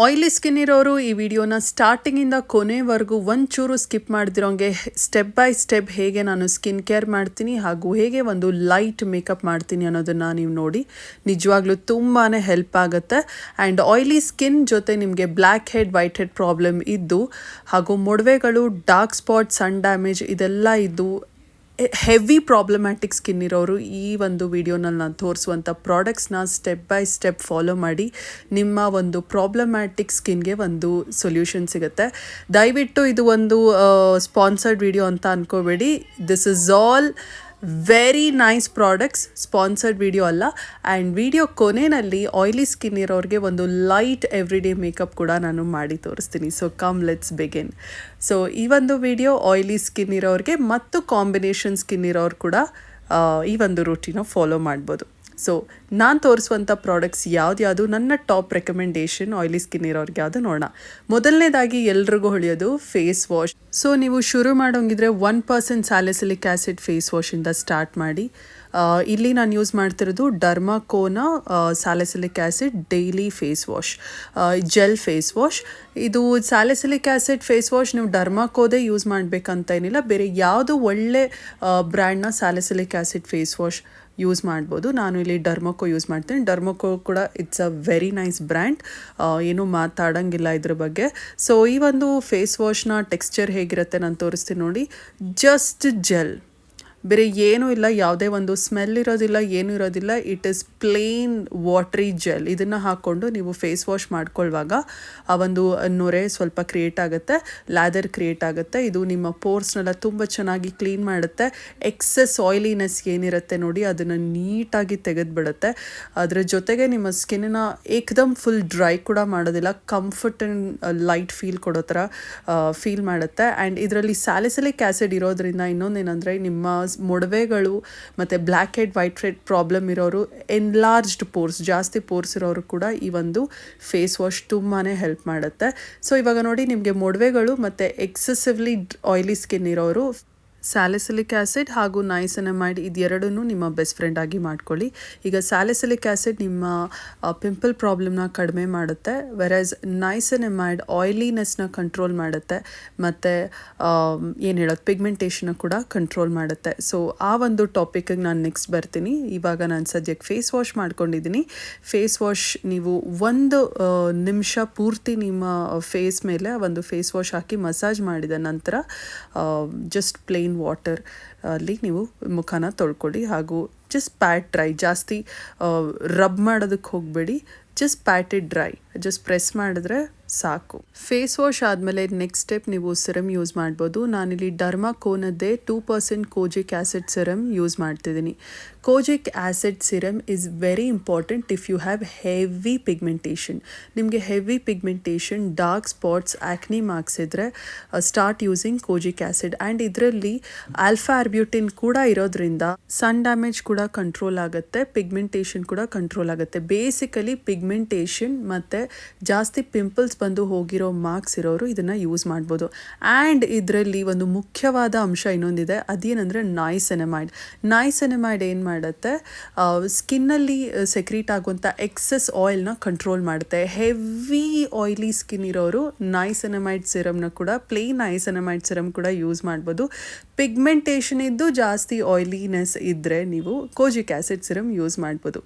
Oily skin ಇರೋರು ಈ ವಿಡಿಯೋನ ಸ್ಟಾರ್ಟಿಂಗಿಂದ ಕೊನೆವರೆಗೂ ಒಂಚೂರು ಸ್ಕಿಪ್ ಮಾಡ್ದಿರೋಂಗೆ ಸ್ಟೆಪ್ ಬೈ ಸ್ಟೆಪ್ ಹೇಗೆ ನಾನು ಸ್ಕಿನ್ ಕೇರ್ ಮಾಡ್ತೀನಿ ಹಾಗೂ ಹೇಗೆ ಒಂದು ಲೈಟ್ ಮೇಕಪ್ ಮಾಡ್ತೀನಿ ಅನ್ನೋದನ್ನು ನೀವು ನೋಡಿ ನಿಜವಾಗ್ಲೂ ತುಂಬಾ ಹೆಲ್ಪ್ ಆಗುತ್ತೆ. ಆ್ಯಂಡ್ ಆಯಿಲಿ ಸ್ಕಿನ್ ಜೊತೆ ನಿಮಗೆ black head white head problem ಇದ್ದು ಹಾಗೂ ಮೊಡವೆಗಳು ಡಾರ್ಕ್ ಸ್ಪಾಟ್ ಸನ್ ಡ್ಯಾಮೇಜ್ ಇದೆಲ್ಲ ಇದ್ದು ಹೆವಿ ಪ್ರಾಬ್ಲಮ್ಯಾಟಿಕ್ ಸ್ಕಿನ್ ಇರೋರು ಈ ಒಂದು ವಿಡಿಯೋನಲ್ಲಿ ನಾನು ತೋರಿಸುವಂಥ ಪ್ರಾಡಕ್ಟ್ಸ್ನ ಸ್ಟೆಪ್ ಬೈ ಸ್ಟೆಪ್ ಫಾಲೋ ಮಾಡಿ ನಿಮ್ಮ ಒಂದು ಪ್ರಾಬ್ಲಮ್ಯಾಟಿಕ್ ಸ್ಕಿನ್ಗೆ ಒಂದು ಸೊಲ್ಯೂಷನ್ ಸಿಗುತ್ತೆ. ದಯವಿಟ್ಟು ಇದು ಒಂದು ಸ್ಪಾನ್ಸರ್ಡ್ ವಿಡಿಯೋ ಅಂತ ಅಂದ್ಕೋಬೇಡಿ. This is all very nice products, sponsored video ಅಲ್ಲ. ಆ್ಯಂಡ್ ವಿಡಿಯೋ ಕೊನೆಯಲ್ಲಿ ಆಯಿಲಿ ಸ್ಕಿನ್ ಇರೋರಿಗೆ ಒಂದು ಲೈಟ್ ಎವ್ರಿಡೇ ಮೇಕಪ್ ಕೂಡ ನಾನು ಮಾಡಿ ತೋರಿಸ್ತೀನಿ. So come let's begin. So ಈ ಒಂದು ವಿಡಿಯೋ ಆಯಿಲಿ ಸ್ಕಿನ್ ಇರೋರಿಗೆ ಮತ್ತು ಕಾಂಬಿನೇಷನ್ ಸ್ಕಿನ್ ಇರೋರು ಕೂಡ ಈ ಒಂದು ರೂಟೀನ ಫಾಲೋ ಮಾಡ್ಬೋದು. ಸೊ ನಾನು ತೋರಿಸುವಂಥ ಪ್ರಾಡಕ್ಟ್ಸ್ ಯಾವ್ದು ನನ್ನ ಟಾಪ್ ರೆಕಮೆಂಡೇಷನ್ ಆಯಿಲಿ ಸ್ಕಿನ್ ಇರೋರಿಗೆ ಯಾವುದು ನೋಡೋಣ. ಮೊದಲನೇದಾಗಿ ಎಲ್ರಿಗೂ ಹೊಳೆಯೋದು ಫೇಸ್ ವಾಶ್. ಸೊ ನೀವು ಶುರು ಮಾಡೋಂಗಿದ್ರೆ 1% ಸ್ಯಾಲಿಸಿಲಿಕ್ ಆ್ಯಸಿಡ್ ಫೇಸ್ ವಾಶಿಂದ ಸ್ಟಾರ್ಟ್ ಮಾಡಿ. ಇಲ್ಲಿ ನಾನು ಯೂಸ್ ಮಾಡ್ತಿರೋದು ಡರ್ಮಾಕೋನ salicylic acid daily face wash, gel face wash. ಇದು ಸ್ಯಾಲಿಸಿಲಿಕ್ ಆ್ಯಸಿಡ್ ಫೇಸ್ ವಾಶ್ ನೀವು ಡರ್ಮಾಕೋದೇ ಯೂಸ್ ಮಾಡಬೇಕಂತ ಏನಿಲ್ಲ, ಬೇರೆ ಯಾವುದು ಒಳ್ಳೆ ಬ್ರ್ಯಾಂಡ್ನ salicylic acid face wash use ಮಾಡ್ಬೋದು. ನಾನು ಇಲ್ಲಿ ಡರ್ಮೋಕೋ ಯೂಸ್ ಮಾಡ್ತೀನಿ. ಡರ್ಮೋಕೋ ಕೂಡ it's a very nice brand, ಏನೂ ಮಾತಾಡೋಂಗಿಲ್ಲ ಇದ್ರ ಬಗ್ಗೆ. ಸೊ ಈ ಒಂದು ಫೇಸ್ ವಾಶ್ನ ಟೆಕ್ಸ್ಚರ್ ಹೇಗಿರುತ್ತೆ ನಾನು ತೋರಿಸ್ತೀನಿ ನೋಡಿ. ಜಸ್ಟ್ ಜೆಲ್, ಬೇರೆ ಏನೂ ಇಲ್ಲ, ಯಾವುದೇ ಒಂದು ಸ್ಮೆಲ್ ಇರೋದಿಲ್ಲ, ಏನೂ ಇರೋದಿಲ್ಲ. It is plain watery gel. ಇದನ್ನು ಹಾಕ್ಕೊಂಡು ನೀವು ಫೇಸ್ ವಾಶ್ ಮಾಡ್ಕೊಳ್ಳುವಾಗ ಆ ಒಂದು ನೊರೆ ಸ್ವಲ್ಪ ಕ್ರಿಯೇಟ್ ಆಗುತ್ತೆ, ಲ್ಯಾದರ್ ಕ್ರಿಯೇಟ್ ಆಗುತ್ತೆ. ಇದು ನಿಮ್ಮ ಪೋರ್ಸ್ನೆಲ್ಲ ತುಂಬ ಚೆನ್ನಾಗಿ ಕ್ಲೀನ್ ಮಾಡುತ್ತೆ. ಎಕ್ಸೆಸ್ ಆಯಿಲಿನೆಸ್ ಏನಿರುತ್ತೆ ನೋಡಿ ಅದನ್ನು ನೀಟಾಗಿ ತೆಗೆದುಬಿಡುತ್ತೆ. ಅದರ ಜೊತೆಗೆ ನಿಮ್ಮ ಸ್ಕಿನ್ನ ಏಕದಮ್ ಫುಲ್ ಡ್ರೈ ಕೂಡ ಮಾಡೋದಿಲ್ಲ, ಕಂಫರ್ಟ್ ಆ್ಯಂಡ್ ಲೈಟ್ ಫೀಲ್ ಕೊಡೋ ಥರ ಫೀಲ್ ಮಾಡುತ್ತೆ. ಆ್ಯಂಡ್ ಇದರಲ್ಲಿ ಸ್ಯಾಲಿಸಿಲಿಕ್ ಆ್ಯಸಿಡ್ ಇರೋದ್ರಿಂದ ಇನ್ನೊಂದೇನೆಂದರೆ ನಿಮ್ಮ ಮೊಡವೆಗಳು ಮತ್ತು black head white head problem ಇರೋರು, ಎನ್ಲಾರ್ಜ್ಡ್ ಪೋರ್ಸ್, ಜಾಸ್ತಿ ಪೋರ್ಸ್ ಇರೋರು ಕೂಡ ಈ ಒಂದು ಫೇಸ್ ವಾಶ್ ತುಂಬಾ ಹೆಲ್ಪ್ ಮಾಡುತ್ತೆ. ಸೊ ಇವಾಗ ನೋಡಿ, ನಿಮಗೆ ಮೊಡವೆಗಳು ಮತ್ತು ಎಕ್ಸೆಸಿವ್ಲಿ ಆಯಿಲಿ ಸ್ಕಿನ್ ಇರೋರು ಸ್ಯಾಲಿಸಿಲಿಕ್ ಆ್ಯಸಿಡ್ ಹಾಗೂ ನೈಸೆನಮೈಡ್ ಇದೆರಡನ್ನೂ ನಿಮ್ಮ ಬೆಸ್ಟ್ ಫ್ರೆಂಡ್ ಆಗಿ ಮಾಡ್ಕೊಳ್ಳಿ. ಈಗ ಸ್ಯಾಲಿಸಿಲಿಕ್ ಆ್ಯಸಿಡ್ ನಿಮ್ಮ ಪಿಂಪಲ್ ಪ್ರಾಬ್ಲಮ್ನ ಕಡಿಮೆ ಮಾಡುತ್ತೆ, ವೆರಸ್ ನೈಸೆನಮೈಡ್ ಆಯಿಲಿನೆಸ್ನ ಕಂಟ್ರೋಲ್ ಮಾಡುತ್ತೆ ಮತ್ತು ಏನು ಹೇಳೋದು ಪಿಗ್ಮೆಂಟೇಷನ್ನ ಕೂಡ ಕಂಟ್ರೋಲ್ ಮಾಡುತ್ತೆ. ಸೊ ಆ ಒಂದು ಟಾಪಿಕಿಗೆ ನಾನು ನೆಕ್ಸ್ಟ್ ಬರ್ತೀನಿ. ಇವಾಗ ನಾನು ಸದ್ಯಕ್ಕೆ ಫೇಸ್ ವಾಶ್ ಮಾಡ್ಕೊಂಡಿದ್ದೀನಿ. ಫೇಸ್ ವಾಶ್ ನೀವು 1 ನಿಮಿಷ ಪೂರ್ತಿ ನಿಮ್ಮ ಫೇಸ್ ಮೇಲೆ ಒಂದು ಫೇಸ್ ವಾಶ್ ಹಾಕಿ ಮಸಾಜ್ ಮಾಡಿದ ನಂತರ ಜಸ್ಟ್ ಪ್ಲೇನ್ ವಾಟರ್ ಅಲ್ಲಿ ನೀವು ಮುಖನ ತೊಳ್ಕೊಳ್ಳಿ. ಹಾಗೂ ಜಸ್ಟ್ ಪ್ಯಾಟ್ ಡ್ರೈ, ಜಾಸ್ತಿ ರಬ್ ಮಾಡೋದಕ್ಕೆ ಹೋಗಬೇಡಿ, just patted dry, just press ಮಾಡಿದ್ರೆ ಸಾಕು. ಫೇಸ್ ವಾಶ್ ಆದಮೇಲೆ ನೆಕ್ಸ್ಟ್ ಸ್ಟೆಪ್ ನೀವು ಸಿರಮ್ ಯೂಸ್ ಮಾಡ್ಬೋದು. ನಾನಿಲ್ಲಿ ಡರ್ಮಾಕೋನದ್ದೇ 2% ಕೋಜಿಕ್ ಆ್ಯಸಿಡ್ ಸಿರಮ್ ಯೂಸ್ ಮಾಡ್ತಿದ್ದೀನಿ. Kojic acid serum is very important if you have heavy pigmentation. ನಿಮಗೆ heavy pigmentation, dark spots, acne marks ಇದ್ದರೆ start using kojic acid. And ಇದರಲ್ಲಿ alpha arbutin ಕೂಡ ಇರೋದ್ರಿಂದ ಸನ್ ಡ್ಯಾಮೇಜ್ ಕೂಡ ಕಂಟ್ರೋಲ್ ಆಗುತ್ತೆ, pigmentation ಕೂಡ control ಆಗುತ್ತೆ. ಬೇಸಿಕಲಿ ಪಿಗ್ಮೆಂಟೇಷನ್ ಮತ್ತು ಜಾಸ್ತಿ ಪಿಂಪಲ್ಸ್ ಬಂದು ಹೋಗಿರೋ ಮಾರ್ಕ್ಸ್ ಇರೋರು ಇದನ್ನು ಯೂಸ್ ಮಾಡ್ಬೋದು. ಆ್ಯಂಡ್ ಇದರಲ್ಲಿ ಒಂದು ಮುಖ್ಯವಾದ ಅಂಶ ಇನ್ನೊಂದಿದೆ, ಅದೇನೆಂದರೆ ನೈಸೆನಮೈಡ್. ನೈಸೆನಮೈಡ್ ಏನು ಮಾಡುತ್ತೆ, ಸ್ಕಿನ್ನಲ್ಲಿ ಸೆಕ್ರೀಟ್ ಆಗುವಂಥ ಎಕ್ಸೆಸ್ ಆಯಿಲ್ನ ಕಂಟ್ರೋಲ್ ಮಾಡುತ್ತೆ. ಹೆವಿ ಆಯಿಲಿ ಸ್ಕಿನ್ ಇರೋರು ನೈಸೆನಮೈಡ್ ಸಿರಮ್ನ ಕೂಡ, ಪ್ಲೇನ್ ನೈಸೆನಮೈಡ್ ಸಿರಮ್ ಕೂಡ ಯೂಸ್ ಮಾಡ್ಬೋದು. ಪಿಗ್ಮೆಂಟೇಷನ್ ಇದ್ದು ಜಾಸ್ತಿ ಆಯಿಲಿನೆಸ್ ಇದ್ದರೆ ನೀವು ಕೋಜಿಕ್ ಆ್ಯಸಿಡ್ ಸಿರಮ್ ಯೂಸ್ ಮಾಡ್ಬೋದು.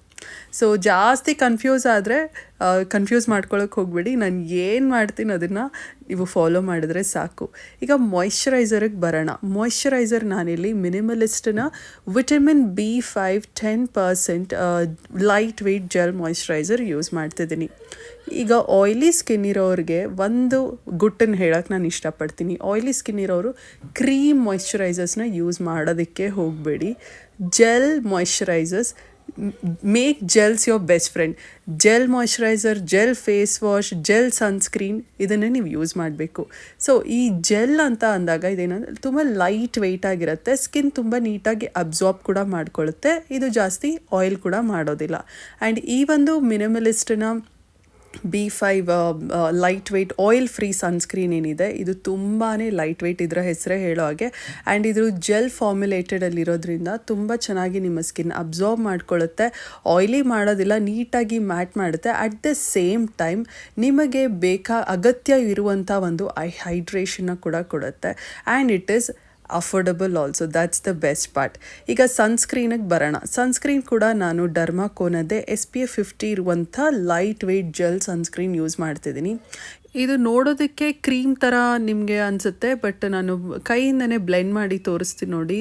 ಸೊ ಜಾಸ್ತಿ ಕನ್ಫ್ಯೂಸ್ ಮಾಡ್ಕೊಳ್ಳೋಕೆ ಹೋಗಬೇಡಿ. ನಾನು ಏನು ಮಾಡ್ತೀನಿ ಅದನ್ನು ನೀವು ಫಾಲೋ ಮಾಡಿದ್ರೆ ಸಾಕು. ಈಗ ಮಾಯ್ಶ್ಚರೈಸರಿಗೆ ಬರೋಣ. ಮಾಯ್ಶ್ಚರೈಸರ್ ನಾನಿಲ್ಲಿ ಮಿನಿಮಲಿಸ್ಟ್ನ vitamin B5 10% light weight gel moisturiser use ಮಾಡ್ತಿದ್ದೀನಿ. ಈಗ ಆಯಿಲಿ ಸ್ಕಿನ್ ಇರೋರಿಗೆ ಒಂದು ಗುಟ್ಟನ್ನು ಹೇಳೋಕ್ಕೆ ನಾನು ಇಷ್ಟಪಡ್ತೀನಿ. ಆಯಿಲಿ ಸ್ಕಿನ್ ಇರೋರು ಕ್ರೀಮ್ ಮಾಯ್ಶ್ಚರೈಸರ್ಸ್ನ ಯೂಸ್ ಮಾಡೋದಕ್ಕೆ ಹೋಗಬೇಡಿ. ಜೆಲ್ ಮಾಯ್ಶ್ಚರೈಸರ್ಸ್, make gels your best friend. Gel ಮಾಯ್ಶ್ಚರೈಸರ್, gel face wash, gel sunscreen ಇದನ್ನೇ ನೀವು ಯೂಸ್ ಮಾಡಬೇಕು. ಸೊ ಈ ಜೆಲ್ ಅಂತ ಅಂದಾಗ ಇದೇನಂದರೆ ತುಂಬ ಲೈಟ್ ವೆಯ್ಟ್ ಆಗಿರುತ್ತೆ, ಸ್ಕಿನ್ ತುಂಬ ನೀಟಾಗಿ ಅಬ್ಸಾರ್ಬ್ ಕೂಡ ಮಾಡ್ಕೊಳ್ಳುತ್ತೆ, ಇದು ಜಾಸ್ತಿ ಆಯಿಲ್ ಕೂಡ ಮಾಡೋದಿಲ್ಲ. ಆ್ಯಂಡ್ ಈ ಒಂದು ಮಿನಿಮಲಿಸ್ಟ್ನ B5 lightweight oil free sunscreen ಏನಿದೆ ಇದು ತುಂಬಾ ಲೈಟ್ ವೆಯ್ಟ್, ಇದರ ಹೆಸರೇ ಹೇಳೋ ಹಾಗೆ. ಆ್ಯಂಡ್ ಇದು ಜೆಲ್ ಫಾರ್ಮ್ಯುಲೇಟೆಡಲ್ಲಿರೋದ್ರಿಂದ ತುಂಬ ಚೆನ್ನಾಗಿ ನಿಮ್ಮ ಸ್ಕಿನ್ ಅಬ್ಸಾರ್ಬ್ ಮಾಡ್ಕೊಳ್ಳುತ್ತೆ, ಆಯಿಲಿ ಮಾಡೋದಿಲ್ಲ, ನೀಟಾಗಿ ಮ್ಯಾಟ್ ಮಾಡುತ್ತೆ. ಅಟ್ ದ ಸೇಮ್ ಟೈಮ್ ನಿಮಗೆ ಅಗತ್ಯ ಇರುವಂಥ ಒಂದು ಹೈಡ್ರೇಷನ್ನ ಕೂಡ ಕೊಡುತ್ತೆ. And it is affordable also, that's the best part. ಈಗ ಸನ್ಸ್ಕ್ರೀನಿಗೆ ಬರೋಣ. ಸನ್ಸ್ಕ್ರೀನ್ ಕೂಡ ನಾನು ಡರ್ಮಾಕೋನದ್ದೇ SPF 50 ಇರುವಂಥ light weight gel sunscreen use ಮಾಡ್ತಿದ್ದೀನಿ. ಇದು ನೋಡೋದಕ್ಕೆ ಕ್ರೀಮ್ ಥರ ನಿಮಗೆ ಅನಿಸುತ್ತೆ, ಬಟ್ ನಾನು ಕೈಯಿಂದನೇ ಬ್ಲೆಂಡ್ ಮಾಡಿ ತೋರಿಸ್ತೀನಿ ನೋಡಿ.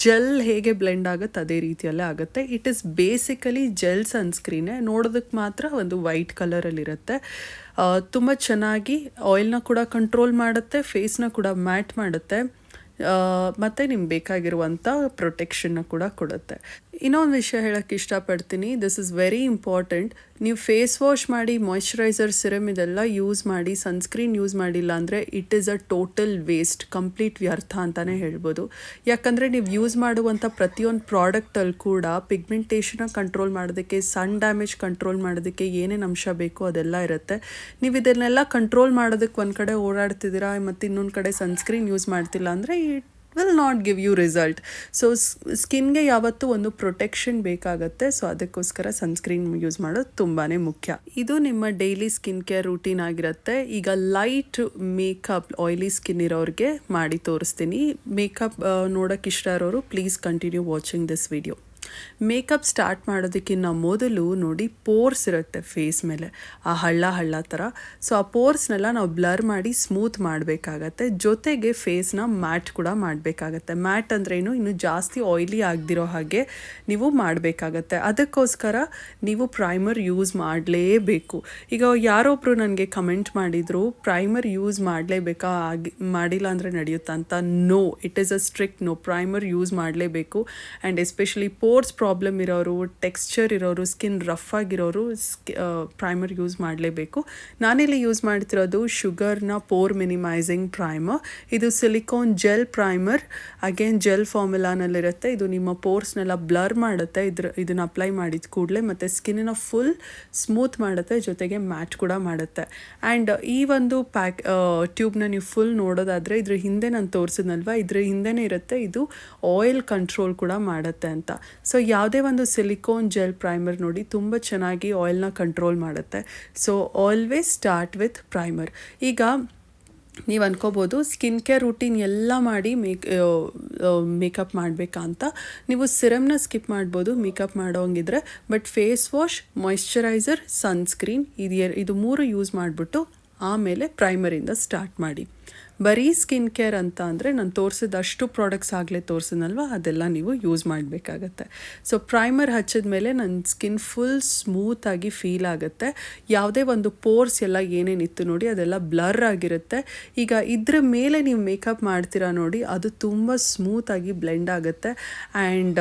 ಜೆಲ್ ಹೇಗೆ ಬ್ಲೆಂಡ್ ಆಗುತ್ತೆ ಅದೇ ರೀತಿಯಲ್ಲೇ ಆಗುತ್ತೆ. ಇಟ್ ಈಸ್ ಬೇಸಿಕಲಿ ಜೆಲ್ ಸನ್ಸ್ಕ್ರೀನೇ, ನೋಡೋದಕ್ಕೆ ಮಾತ್ರ ಒಂದು ವೈಟ್ ಕಲರಲ್ಲಿರುತ್ತೆ. ತುಂಬ ಚೆನ್ನಾಗಿ ಆಯಿಲ್ನ ಕೂಡ ಕಂಟ್ರೋಲ್ ಮಾಡುತ್ತೆ, ಫೇಸ್ನ ಕೂಡ ಮ್ಯಾಟ್ ಮಾಡುತ್ತೆ, ಮತ್ತು ನಿಮ್ಗೆ ಬೇಕಾಗಿರುವಂಥ ಪ್ರೊಟೆಕ್ಷನ್ನ ಕೂಡ ಕೊಡುತ್ತೆ. ಇನ್ನೊಂದು ವಿಷಯ ಹೇಳೋಕ್ಕೆ ಇಷ್ಟಪಡ್ತೀನಿ, ದಿಸ್ ಇಸ್ ವೆರಿ ಇಂಪಾರ್ಟೆಂಟ್. ನೀವು ಫೇಸ್ ವಾಶ್ ಮಾಡಿ ಮಾಯ್ಶ್ಚರೈಸರ್ ಸಿರಮ್ ಇದೆಲ್ಲ ಯೂಸ್ ಮಾಡಿ ಸನ್ಸ್ಕ್ರೀನ್ ಯೂಸ್ ಮಾಡಿಲ್ಲ ಅಂದರೆ it is a total waste, complete ವ್ಯರ್ಥ ಅಂತಲೇ ಹೇಳ್ಬೋದು. ಯಾಕಂದರೆ ನೀವು ಯೂಸ್ ಮಾಡುವಂಥ ಪ್ರತಿಯೊಂದು ಪ್ರಾಡಕ್ಟಲ್ಲಿ ಕೂಡ ಪಿಗ್ಮೆಂಟೇಷನ್ನ ಕಂಟ್ರೋಲ್ ಮಾಡೋದಕ್ಕೆ, ಸನ್ ಡ್ಯಾಮೇಜ್ ಕಂಟ್ರೋಲ್ ಮಾಡೋದಕ್ಕೆ ಏನೇನು ಅಂಶ ಬೇಕೋ ಅದೆಲ್ಲ ಇರುತ್ತೆ. ನೀವು ಇದನ್ನೆಲ್ಲ ಕಂಟ್ರೋಲ್ ಮಾಡೋದಕ್ಕೆ ಒಂದು ಕಡೆ ಓಡಾಡ್ತಿದ್ದೀರಾ ಮತ್ತು ಇನ್ನೊಂದು ಕಡೆ ಸನ್ಸ್ಕ್ರೀನ್ ಯೂಸ್ ಮಾಡ್ತಿಲ್ಲ ಅಂದರೆ it will not give you result. So ಸ್ಕಿನ್ಗೆ ಯಾವತ್ತೂ ಒಂದು ಪ್ರೊಟೆಕ್ಷನ್ ಬೇಕಾಗುತ್ತೆ. ಸೊ ಅದಕ್ಕೋಸ್ಕರ ಸನ್ಸ್ಕ್ರೀನ್ ಯೂಸ್ ಮಾಡೋದು ತುಂಬಾ ಮುಖ್ಯ. ಇದು ನಿಮ್ಮ ಡೈಲಿ ಸ್ಕಿನ್ ಕೇರ್ ರೂಟೀನ್ ಆಗಿರುತ್ತೆ. ಈಗ ಲೈಟ್ ಮೇಕಪ್ ಆಯಿಲಿ ಸ್ಕಿನ್ ಇರೋರಿಗೆ ಮಾಡಿ ತೋರಿಸ್ತೀನಿ. ಮೇಕಪ್ ನೋಡೋಕ್ಕೆ ಇಷ್ಟ ಇರೋರು please continue watching this video. Makeup start ಮಾಡೋದಕ್ಕಿಂತ ಮೊದಲು ನೋಡಿ ಪೋರ್ಸ್ ಇರುತ್ತೆ ಫೇಸ್ ಮೇಲೆ, ಆ ಹಳ್ಳ ಥರ. ಸೊ ಆ ಪೋರ್ಸ್ನೆಲ್ಲ ನಾವು ಬ್ಲರ್ ಮಾಡಿ ಸ್ಮೂತ್ ಮಾಡಬೇಕಾಗತ್ತೆ, ಜೊತೆಗೆ ಫೇಸ್ನ ಮ್ಯಾಟ್ ಕೂಡ ಮಾಡಬೇಕಾಗತ್ತೆ. ಮ್ಯಾಟ್ ಅಂದ್ರೇನು, ಇನ್ನು ಜಾಸ್ತಿ ಆಯಿಲಿ ಆಗದಿರೋ ಹಾಗೆ ನೀವು ಮಾಡಬೇಕಾಗತ್ತೆ. ಅದಕ್ಕೋಸ್ಕರ ನೀವು ಪ್ರೈಮರ್ ಯೂಸ್ ಮಾಡಲೇಬೇಕು. ಈಗ ಯಾರೊಬ್ಬರು ನನಗೆ ಕಮೆಂಟ್ ಮಾಡಿದರು, ಪ್ರೈಮರ್ ಯೂಸ್ ಮಾಡಲೇಬೇಕಾ, ಮಾಡಿಲ್ಲ ಅಂದರೆ ನಡೆಯುತ್ತಾ ಅಂತ. No, it is a strict no. Primer use ಮಾಡಲೇಬೇಕು. ಆ್ಯಂಡ್ ಎಸ್ಪೆಷಲಿ ಪೋರ್ಸ್ ಪ್ರಾಬ್ಲಮ್ ಇರೋರು, ಟೆಕ್ಸ್ಚರ್ ಇರೋರು, ಸ್ಕಿನ್ ರಫ್ ಆಗಿರೋರು ಪ್ರೈಮರ್ ಯೂಸ್ ಮಾಡಲೇಬೇಕು. ನಾನಿಲ್ಲಿ ಯೂಸ್ ಮಾಡ್ತಿರೋದು ಶುಗರ್ನ ಪೋರ್ ಮಿನಿಮೈಸಿಂಗ್ ಪ್ರೈಮರ್. ಇದು silicone gel primer, again gel ಫಾರ್ಮುಲಾನಲ್ಲಿರುತ್ತೆ. ಇದು ನಿಮ್ಮ ಪೋರ್ಸ್ನೆಲ್ಲ ಬ್ಲರ್ ಮಾಡುತ್ತೆ, ಇದನ್ನು ಅಪ್ಲೈ ಮಾಡಿದ ಕೂಡಲೇ, ಮತ್ತು ಸ್ಕಿನ್ನ ಫುಲ್ ಸ್ಮೂತ್ ಮಾಡುತ್ತೆ, ಜೊತೆಗೆ ಮ್ಯಾಟ್ ಕೂಡ ಮಾಡುತ್ತೆ. ಆ್ಯಂಡ್ ಈ ಒಂದು ಟ್ಯೂಬ್ನ ನೀವು ಫುಲ್ ನೋಡೋದಾದರೆ ಇದ್ರ ಹಿಂದೆ ನಾನು ತೋರಿಸಿದ್ನಲ್ವ, ಇದ್ರ ಹಿಂದೆನೇ ಇರುತ್ತೆ ಇದು ಆಯಿಲ್ ಕಂಟ್ರೋಲ್ ಕೂಡ ಮಾಡುತ್ತೆ ಅಂತ. ಸೊ ಯಾವುದೇ ಒಂದು ಸಿಲಿಕಾನ್ ಜೆಲ್ ಪ್ರೈಮರ್ ನೋಡಿ ತುಂಬ ಚೆನ್ನಾಗಿ ಆಯಿಲ್ನ ಕಂಟ್ರೋಲ್ ಮಾಡುತ್ತೆ. So always start with primer. ಈಗ ನೀವು ಅನ್ಕೋಬೋದು ಸ್ಕಿನ್ ಕೇರ್ ರೂಟೀನ್ ಎಲ್ಲ ಮಾಡಿ ಮೇಕಪ್ ಮಾಡಬೇಕಾ ಅಂತ. ನೀವು ಸಿರಮ್ನ ಸ್ಕಿಪ್ ಮಾಡ್ಬೋದು ಮೇಕಪ್ ಮಾಡೋಂಗಿದ್ರೆ, but face wash, moisturiser, sunscreen ಇದು 3 ಯೂಸ್ ಮಾಡಿಬಿಟ್ಟು ಆಮೇಲೆ ಪ್ರೈಮರಿಂದ ಸ್ಟಾರ್ಟ್ ಮಾಡಿ. ಬರೀ ಸ್ಕಿನ್ ಕೇರ್ ಅಂತ ಅಂದರೆ ನಾನು ತೋರಿಸಿದಷ್ಟು ಪ್ರಾಡಕ್ಟ್ಸ್ ಆಗಲೇ ತೋರಿಸಿದ್ನಲ್ವ, ಅದೆಲ್ಲ ನೀವು ಯೂಸ್ ಮಾಡಬೇಕಾಗತ್ತೆ. ಸೊ ಪ್ರೈಮರ್ ಹಚ್ಚಿದ ಮೇಲೆ ನನ್ನ ಸ್ಕಿನ್ ಫುಲ್ ಸ್ಮೂತಾಗಿ ಫೀಲ್ ಆಗುತ್ತೆ. ಯಾವುದೇ ಒಂದು ಪೋರ್ಸ್ ಎಲ್ಲ ಏನೇನಿತ್ತು ನೋಡಿ ಅದೆಲ್ಲ ಬ್ಲರ್ ಆಗಿರುತ್ತೆ. ಈಗ ಇದ್ರ ಮೇಲೆ ನೀವು ಮೇಕಪ್ ಮಾಡ್ತೀರಾ ನೋಡಿ, ಅದು ತುಂಬ ಸ್ಮೂತಾಗಿ ಬ್ಲೆಂಡ್ ಆಗುತ್ತೆ. ಆ್ಯಂಡ್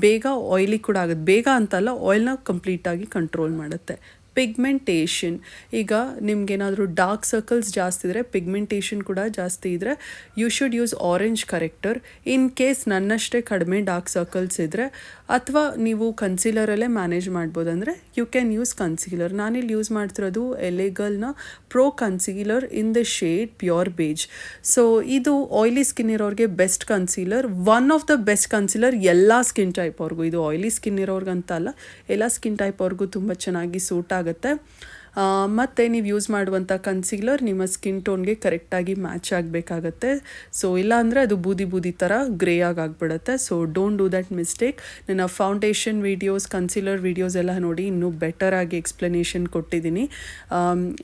ಬೇಗ ಆಯಿಲಿ ಕೂಡ ಆಗುತ್ತೆ. ಬೇಗ ಅಂತಲ್ಲ, ಆಯಿಲ್ನ ಕಂಪ್ಲೀಟಾಗಿ ಕಂಟ್ರೋಲ್ ಮಾಡುತ್ತೆ. ಪಿಗ್ಮೆಂಟೇಷನ್, ಈಗ ನಿಮ್ಗೇನಾದರೂ ಡಾರ್ಕ್ ಸರ್ಕಲ್ಸ್ ಜಾಸ್ತಿ ಇದ್ದರೆ, ಪಿಗ್ಮೆಂಟೇಷನ್ ಕೂಡ ಜಾಸ್ತಿ ಇದ್ದರೆ you should use orange corrector. In case ನನ್ನಷ್ಟೇ ಕಡಿಮೆ ಡಾರ್ಕ್ ಸರ್ಕಲ್ಸ್ ಇದ್ದರೆ, ಅಥವಾ ನೀವು ಕನ್ಸೀಲರಲ್ಲೇ ಮ್ಯಾನೇಜ್ ಮಾಡ್ಬೋದು ಅಂದರೆ ಯು ಕ್ಯಾನ್ ಯೂಸ್ ಕನ್ಸೀಲರ್. ನಾನಿಲ್ಲಿ ಯೂಸ್ ಮಾಡ್ತಿರೋದು ಎಲೆಗಲ್ನ pro concealer in the shade pure beige. So ಇದು ಆಯಿಲಿ ಸ್ಕಿನ್ ಇರೋರಿಗೆ best concealer, one of the best concealer ಎಲ್ಲ ಸ್ಕಿನ್ ಟೈಪ್ ಅವ್ರಿಗೂ. ಇದು ಆಯಿಲಿ ಸ್ಕಿನ್ ಇರೋರ್ಗಂತ ಅಲ್ಲ, ಎಲ್ಲ ಸ್ಕಿನ್ ಟೈಪ್ ಅವ್ರಿಗೂ ತುಂಬ ಚೆನ್ನಾಗಿ ಸೂಟ್ ಆಗುತ್ತೆ. ಮತ್ತು ನೀವು ಯೂಸ್ ಮಾಡುವಂಥ ಕನ್ಸೀಲರ್ ನಿಮ್ಮ ಸ್ಕಿನ್ ಟೋನ್ಗೆ ಕರೆಕ್ಟಾಗಿ ಮ್ಯಾಚ್ ಆಗಬೇಕಾಗತ್ತೆ. ಸೊ ಇಲ್ಲಾಂದರೆ ಅದು ಬೂದಿ ಥರ ಗ್ರೇ ಆಗಿಬಿಡುತ್ತೆ. So don't do that mistake. ನನ್ನ ಫೌಂಡೇಶನ್ ವೀಡಿಯೋಸ್, ಕನ್ಸೀಲರ್ ವೀಡಿಯೋಸ್ ಎಲ್ಲ ನೋಡಿ ಇನ್ನೂ ಬೆಟರಾಗಿ ಎಕ್ಸ್ಪ್ಲನೇಷನ್ ಕೊಟ್ಟಿದ್ದೀನಿ.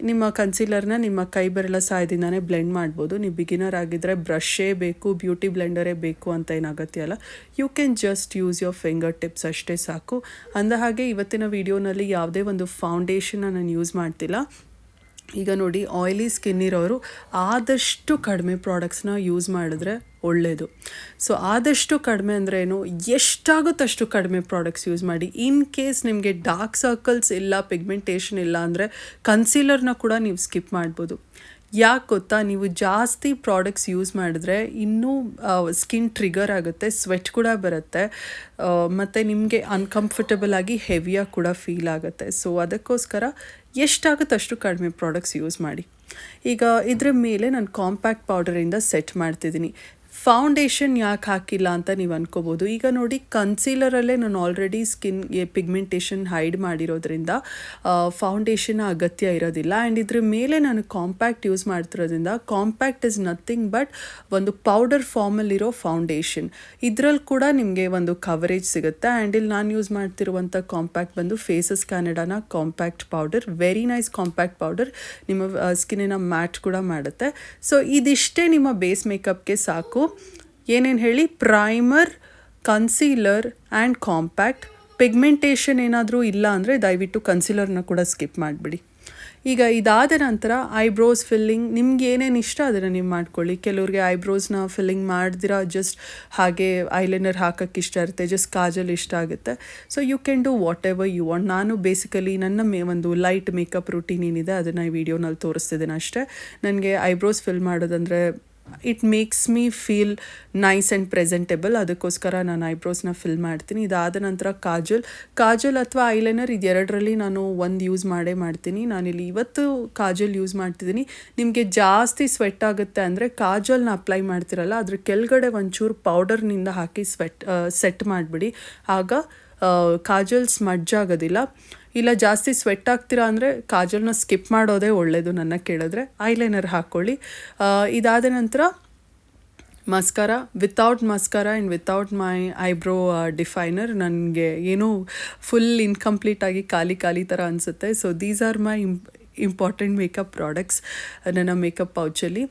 ನಿಮ್ಮ ಕನ್ಸೀಲರ್ನ ನಿಮ್ಮ ಕೈ ಬೆರಳ ಸಹಾಯದಿಂದನೇ ಬ್ಲೆಂಡ್ ಮಾಡ್ಬೋದು. ನೀವು ಬಿಗಿನರ್ ಆಗಿದ್ದರೆ ಬ್ರಷೇ ಬೇಕು, ಬ್ಯೂಟಿ ಬ್ಲೆಂಡರೇ ಬೇಕು ಅಂತ ಏನಾಗತ್ತೆ ಅಲ್ಲ, you can just use your fingertips ಅಷ್ಟೇ ಸಾಕು. ಅಂದ ಹಾಗೆ ಇವತ್ತಿನ ವಿಡಿಯೋನಲ್ಲಿ ಯಾವುದೇ ಒಂದು ಫೌಂಡೇಶನ್ನ ನಾನು ಯೂಸ್ ಮಾಡ್ತಿಲ್ಲ. ಈಗ ನೋಡಿ, ಆಯಿಲಿ ಸ್ಕಿನ್ ಇರೋರು ಆದಷ್ಟು ಕಡಿಮೆ ಪ್ರಾಡಕ್ಟ್ಸ್ನ ಯೂಸ್ ಮಾಡಿದ್ರೆ ಒಳ್ಳೆಯದು. ಸೊ ಆದಷ್ಟು ಕಡಿಮೆ ಅಂದ್ರೆ ಏನು, ಎಷ್ಟಾಗುತ್ತೋ ಅಷ್ಟು ಕಡಿಮೆ ಪ್ರಾಡಕ್ಟ್ಸ್ ಯೂಸ್ ಮಾಡಿ. ಇನ್ ಕೇಸ್ ನಿಮಗೆ ಡಾರ್ಕ್ ಸರ್ಕಲ್ಸ್ ಇಲ್ಲ, ಪಿಗ್ಮೆಂಟೇಷನ್ ಇಲ್ಲ ಅಂದರೆ ಕನ್ಸೀಲರ್ನ ಕೂಡ ನೀವು ಸ್ಕಿಪ್ ಮಾಡ್ಬೋದು. ಯಾಕೆ ಗೊತ್ತಾ, ನೀವು ಜಾಸ್ತಿ ಪ್ರಾಡಕ್ಟ್ಸ್ ಯೂಸ್ ಮಾಡಿದ್ರೆ ಇನ್ನೂ ಸ್ಕಿನ್ ಟ್ರಿಗರ್ ಆಗುತ್ತೆ, ಸ್ವೆಟ್ ಕೂಡ ಬರುತ್ತೆ, ಮತ್ತು ನಿಮಗೆ ಅನ್ಕಂಫರ್ಟಬಲ್ ಆಗಿ ಹೆವಿಯಾಗಿ ಕೂಡ ಫೀಲ್ ಆಗುತ್ತೆ. ಸೊ ಅದಕ್ಕೋಸ್ಕರ ಎಷ್ಟಾಗುತ್ತೆ ಅಷ್ಟು ಕಡಿಮೆ ಪ್ರಾಡಕ್ಟ್ಸ್ ಯೂಸ್ ಮಾಡಿ. ಈಗ ಇದ್ರ ಮೇಲೆ ನಾನು ಕಾಂಪ್ಯಾಕ್ಟ್ ಪೌಡರಿಂದ ಸೆಟ್ ಮಾಡ್ತಿದ್ದೀನಿ. ಫೌಂಡೇಶನ್ ಯಾಕೆ ಹಾಕಿಲ್ಲ ಅಂತ ನೀವು ಅನ್ಕೋಬೋದು. ಈಗ ನೋಡಿ, ಕನ್ಸೀಲರಲ್ಲೇ ನಾನು ಆಲ್ರೆಡಿ ಸ್ಕಿನ್ಗೆ ಪಿಗ್ಮೆಂಟೇಷನ್ ಹೈಡ್ ಮಾಡಿರೋದ್ರಿಂದ ಫೌಂಡೇಶನ್ ಅಗತ್ಯ ಇರೋದಿಲ್ಲ. ಆ್ಯಂಡ್ ಇದ್ರ ಮೇಲೆ ನಾನು ಕಾಂಪ್ಯಾಕ್ಟ್ ಯೂಸ್ ಮಾಡ್ತಿರೋದ್ರಿಂದ ಕಾಂಪ್ಯಾಕ್ಟ್ ಇಸ್ ನಥಿಂಗ್ ಬಟ್ ಒಂದು ಪೌಡರ್ ಫಾರ್ಮಲ್ಲಿರೋ ಫೌಂಡೇಶನ್. ಇದರಲ್ಲಿ ಕೂಡ ನಿಮಗೆ ಒಂದು ಕವರೇಜ್ ಸಿಗುತ್ತೆ. ಆ್ಯಂಡ್ ಇಲ್ಲಿ ನಾನು ಯೂಸ್ ಮಾಡ್ತಿರುವಂಥ ಕಾಂಪ್ಯಾಕ್ಟ್ ಬಂದು ಫೇಸಸ್ ಕ್ಯಾನಡಾನ compact powder. Very nice compact powder. ನಿಮ್ಮ ಸ್ಕಿನ್ನಿನ ಮ್ಯಾಟ್ ಕೂಡ ಮಾಡುತ್ತೆ. ಸೊ ಇದಿಷ್ಟೇ ನಿಮ್ಮ ಬೇಸ್ ಮೇಕಪ್ಗೆ ಸಾಕು. ಏನೇನು ಹೇಳಿ, primer, concealer and compact. Pigmentation ಏನಾದರೂ ಇಲ್ಲ ಅಂದರೆ ದಯವಿಟ್ಟು ಕನ್ಸೀಲರ್ನ ಕೂಡ ಸ್ಕಿಪ್ ಮಾಡಿಬಿಡಿ. ಈಗ ಇದಾದ ನಂತರ ಐಬ್ರೋಸ್ ಫಿಲ್ಲಿಂಗ್. ನಿಮ್ಗೆ ಏನೇನು ಇಷ್ಟ ಅದನ್ನು ನೀವು ಮಾಡ್ಕೊಳ್ಳಿ. ಕೆಲವ್ರಿಗೆ ಐಬ್ರೋಸ್ನ ಫಿಲ್ಲಿಂಗ್ ಮಾಡ್ದಿರ ಜಸ್ಟ್ ಹಾಗೆ ಐಲೈನರ್ ಹಾಕೋಕ್ಕೆ ಇಷ್ಟ ಇರುತ್ತೆ, ಜಸ್ಟ್ ಕಾಜಲ್ ಇಷ್ಟ ಆಗುತ್ತೆ. So you can do whatever you want. ನಾನು ಬೇಸಿಕಲಿ ನನ್ನ ಒಂದು ಲೈಟ್ ಮೇಕಪ್ ರೂಟೀನ್ ಏನಿದೆ ಅದನ್ನು ಈ ವಿಡಿಯೋನಲ್ಲಿ ತೋರಿಸ್ತಿದ್ದೇನೆ ಅಷ್ಟೇ. ನನಗೆ ಐಬ್ರೋಸ್ ಫಿಲ್ ಮಾಡೋದಂದರೆ it makes me feel nice and presentable. ಅದಕ್ಕೋಸ್ಕರ ನಾನು ಐಬ್ರೋಸ್ನ ಫಿಲ್ ಮಾಡ್ತೀನಿ. ಇದಾದ ನಂತರ ಕಾಜಲ್ ಅಥವಾ ಐಲೈನರ್ ಇದೆರಡರಲ್ಲಿ ನಾನು ಒಂದು ಯೂಸ್ ಮಾಡ್ತೀನಿ. ನಾನಿಲ್ಲಿ ಇವತ್ತು ಕಾಜಲ್ ಯೂಸ್ ಮಾಡ್ತಿದ್ದೀನಿ. ನಿಮಗೆ ಜಾಸ್ತಿ ಸ್ವೆಟ್ ಆಗುತ್ತೆ ಅಂದರೆ ಕಾಜಲ್ನ ಅಪ್ಲೈ ಮಾಡ್ತಿರಲ್ಲ, ಅದ್ರ ಕೆಳಗಡೆ ಒಂಚೂರು ಪೌಡರ್ನಿಂದ ಹಾಕಿ ಸೆಟ್ ಮಾಡಿಬಿಡಿ. ಆಗ ಕಾಜಲ್ ಸ್ಮಡ್ಜ್ ಆಗೋದಿಲ್ಲ. ಇಲ್ಲ ಜಾಸ್ತಿ ಸ್ವೆಟ್ ಆಗ್ತೀರಾ ಅಂದರೆ ಕಾಜಲ್ನ ಸ್ಕಿಪ್ ಮಾಡೋದೇ ಒಳ್ಳೆಯದು ನನ್ನ ಕೇಳಿದ್ರೆ. ಐಲೈನರ್ ಹಾಕ್ಕೊಳ್ಳಿ. ಇದಾದ ನಂತರ mascara. Without mascara and without my eyebrow definer ನನಗೆ ಏನೂ ಫುಲ್ ಇನ್ಕಂಪ್ಲೀಟಾಗಿ ಖಾಲಿ ಥರ ಅನಿಸುತ್ತೆ. So these are my important makeup products ನನ್ನ ಮೇಕಪ್ ಪೌಚಲ್ಲಿ.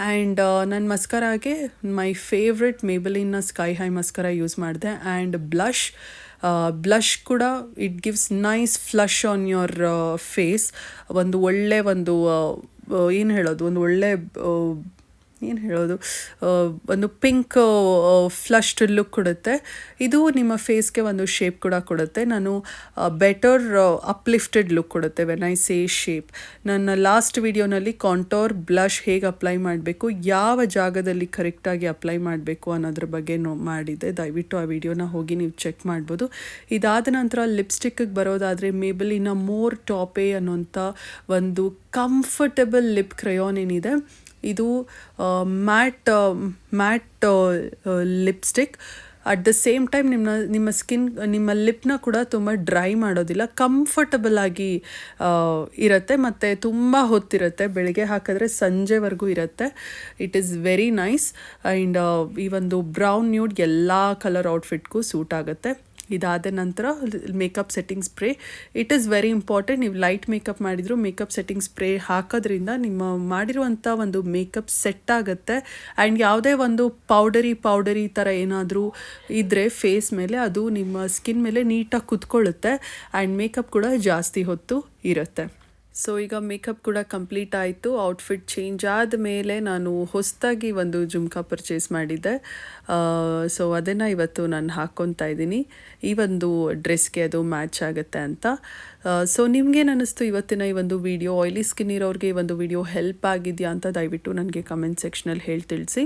ಆ್ಯಂಡ್ ನನ್ನ ಮಸ್ಕರಾಗೆ ಮೈ ಫೇವ್ರೆಟ್ ಮೇಬಲಿನ್ನ ಸ್ಕೈ ಹೈ ಮಸ್ಕರ ಯೂಸ್ ಮಾಡಿದೆ. ಆ್ಯಂಡ್ ಬ್ಲಷ್ ಕೂಡ it gives nice flush on your face. ಒಂದು ಒಳ್ಳೆ ಒಂದು ಪಿಂಕ್ ಫ್ಲಶ್ಡ್ ಲುಕ್ ಕೊಡುತ್ತೆ. ಇದು ನಿಮ್ಮ ಫೇಸ್ಗೆ ಒಂದು ಶೇಪ್ ಕೂಡ ಕೊಡುತ್ತೆ. ನಾನು ಬೆಟರ್ ಅಪ್ಲಿಫ್ಟೆಡ್ ಲುಕ್ ಕೊಡುತ್ತೆ ವೆನ್ ಐ ಸೇ ಶೇಪ್. ನನ್ನ ಲಾಸ್ಟ್ ವಿಡಿಯೋನಲ್ಲಿ ಕಾಂಟೋರ್ ಬ್ಲಷ್ ಹೇಗೆ ಅಪ್ಲೈ ಮಾಡಬೇಕು, ಯಾವ ಜಾಗದಲ್ಲಿ ಕರೆಕ್ಟಾಗಿ ಅಪ್ಲೈ ಮಾಡಬೇಕು ಅನ್ನೋದ್ರ ಬಗ್ಗೆ ಮಾಡಿದ್ದೆ. ದಯವಿಟ್ಟು ಆ ವಿಡಿಯೋನ ಹೋಗಿ ನೀವು ಚೆಕ್ ಮಾಡ್ಬೋದು. ಇದಾದ ನಂತರ ಲಿಪ್ಸ್ಟಿಕ್ಗೆ ಬರೋದಾದರೆ ಮೇಬಲಿನ ಮೋರ್ ಟಾಪೇ ಅನ್ನೋಂಥ ಒಂದು ಕಂಫರ್ಟಬಲ್ ಲಿಪ್ ಕ್ರಯಾನ್ ಏನಿದೆ, ಇದು mat lipstick. At the same time ನಿಮ್ಮ ಲಿಪ್ನ ಕೂಡ ತುಂಬ ಡ್ರೈ ಮಾಡೋದಿಲ್ಲ, ಕಂಫರ್ಟಬಲ್ ಆಗಿ ಇರುತ್ತೆ ಮತ್ತು ತುಂಬ ಹೊತ್ತಿರುತ್ತೆ. ಬೆಳಗ್ಗೆ ಹಾಕಿದ್ರೆ ಸಂಜೆವರೆಗೂ ಇರುತ್ತೆ. It is very nice. And ಈ ಒಂದು ಬ್ರೌನ್ ನ್ಯೂಡ್ ಎಲ್ಲ ಕಲರ್ ಔಟ್ಫಿಟ್ಗೂ ಸೂಟ್ ಆಗುತ್ತೆ. ಇದಾದ ನಂತರ makeup setting spray. It is very important. ನೀವು ಲೈಟ್ ಮೇಕಪ್ ಮಾಡಿದ್ರು ಮೇಕಪ್ ಸೆಟ್ಟಿಂಗ್ ಸ್ಪ್ರೇ ಹಾಕೋದ್ರಿಂದ ನಿಮ್ಮ ಮಾಡಿರುವಂಥ ಒಂದು ಮೇಕಪ್ ಸೆಟ್ ಆಗುತ್ತೆ. ಆ್ಯಂಡ್ ಯಾವುದೇ ಒಂದು ಪೌಡರಿ ಥರ ಏನಾದರೂ ಇದ್ದರೆ ಫೇಸ್ ಮೇಲೆ ಅದು ನಿಮ್ಮ ಸ್ಕಿನ್ ಮೇಲೆ ನೀಟಾಗಿ ಕುತ್ಕೊಳ್ಳುತ್ತೆ. ಆ್ಯಂಡ್ ಮೇಕಪ್ ಕೂಡ ಜಾಸ್ತಿ ಹೊತ್ತು ಇರುತ್ತೆ. ಸೊ ಈಗ ಮೇಕಪ್ ಕೂಡ ಕಂಪ್ಲೀಟ್ ಆಯಿತು. ಔಟ್ಫಿಟ್ ಚೇಂಜ್ ಆದ ಮೇಲೆ ನಾನು ಹೊಸದಾಗಿ ಒಂದು ಜುಮ್ಕಾ ಪರ್ಚೇಸ್ ಮಾಡಿದ್ದೆ. ಸೊ ಅದನ್ನು ಇವತ್ತು ನಾನು ಹಾಕ್ಕೊತಾ ಇದ್ದೀನಿ. ಈ ಒಂದು ಡ್ರೆಸ್ಗೆ ಅದು ಮ್ಯಾಚ್ ಆಗುತ್ತೆ ಅಂತ. ಸೊ ನಿಮ್ಗೇನು ಅನ್ನಿಸ್ತು ಇವತ್ತಿನ ಈ ಒಂದು ವಿಡಿಯೋ? ಆಯ್ಲಿ ಸ್ಕಿನ್ ಇರೋರಿಗೆ ಈ ಒಂದು ವಿಡಿಯೋ ಹೆಲ್ಪ್ ಆಗಿದೆಯಾ ಅಂತ ದಯವಿಟ್ಟು ನನಗೆ ಕಮೆಂಟ್ ಸೆಕ್ಷನಲ್ಲಿ ಹೇಳಿ ತಿಳಿಸಿ.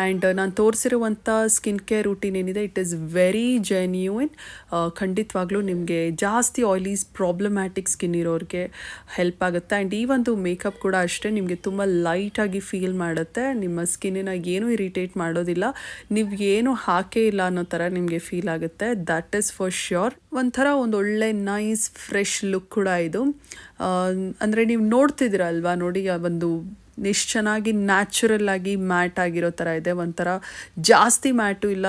ಆ್ಯಂಡ್ ನಾನು ತೋರಿಸಿರುವಂಥ ಸ್ಕಿನ್ ಕೇರ್ ರೂಟೀನ್ ಏನಿದೆ ಇಟ್ ಈಸ್ ವೆರಿ ಜೆನ್ಯೂನ್. ಖಂಡಿತವಾಗ್ಲೂ ನಿಮಗೆ ಜಾಸ್ತಿ ಆಯ್ಲಿ ಪ್ರಾಬ್ಲಮ್ಯಾಟಿಕ್ ಸ್ಕಿನ್ ಇರೋರಿಗೆ ಹೆಲ್ಪ್ ಆಗುತ್ತೆ. ಆ್ಯಂಡ್ ಈ ಒಂದು ಮೇಕಪ್ ಕೂಡ ಅಷ್ಟೇ ನಿಮಗೆ ತುಂಬ ಲೈಟಾಗಿ ಫೀಲ್ ಮಾಡುತ್ತೆ. ನಿಮ್ಮ ಸ್ಕಿನ್ನಿನ ಏನೂ ಇರಿಟೇಟ್ ಮಾಡೋದಿಲ್ಲ, ನೀವು ಏನು ಹಾಕೇ ಇಲ್ಲ ಅನ್ನೋ ಥರ ನಿಮಗೆ ಫೀಲ್ ಆಗುತ್ತೆ. That is for sure. ಒಂಥರ ಒಂದು ಒಳ್ಳೆ ನೈಸ್ ಫ್ರೆಶ್ ಲುಕ್ ಕೂಡ ಇದು. ಅಂದರೆ ನೀವು ನೋಡ್ತಿದ್ದೀರಲ್ವಾ, ನೋಡಿ ಒಂದು ಎಷ್ಟು ಚೆನ್ನಾಗಿ ನ್ಯಾಚುರಲ್ ಆಗಿ ಮ್ಯಾಟ್ ಆಗಿರೋ ಥರ ಇದೆ. ಒಂಥರ ಜಾಸ್ತಿ ಮ್ಯಾಟು ಇಲ್ಲ,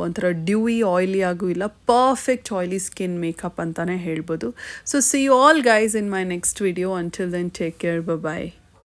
ಒಂಥರ ಡ್ಯೂಯಿ ಆಯ್ಲಿ ಆಗೂ ಇಲ್ಲ. ಪರ್ಫೆಕ್ಟ್ ಆಯ್ಲಿ ಸ್ಕಿನ್ ಮೇಕಪ್ ಅಂತಲೇ ಹೇಳ್ಬೋದು. So see you all guys in my next video. Until then take care, bye.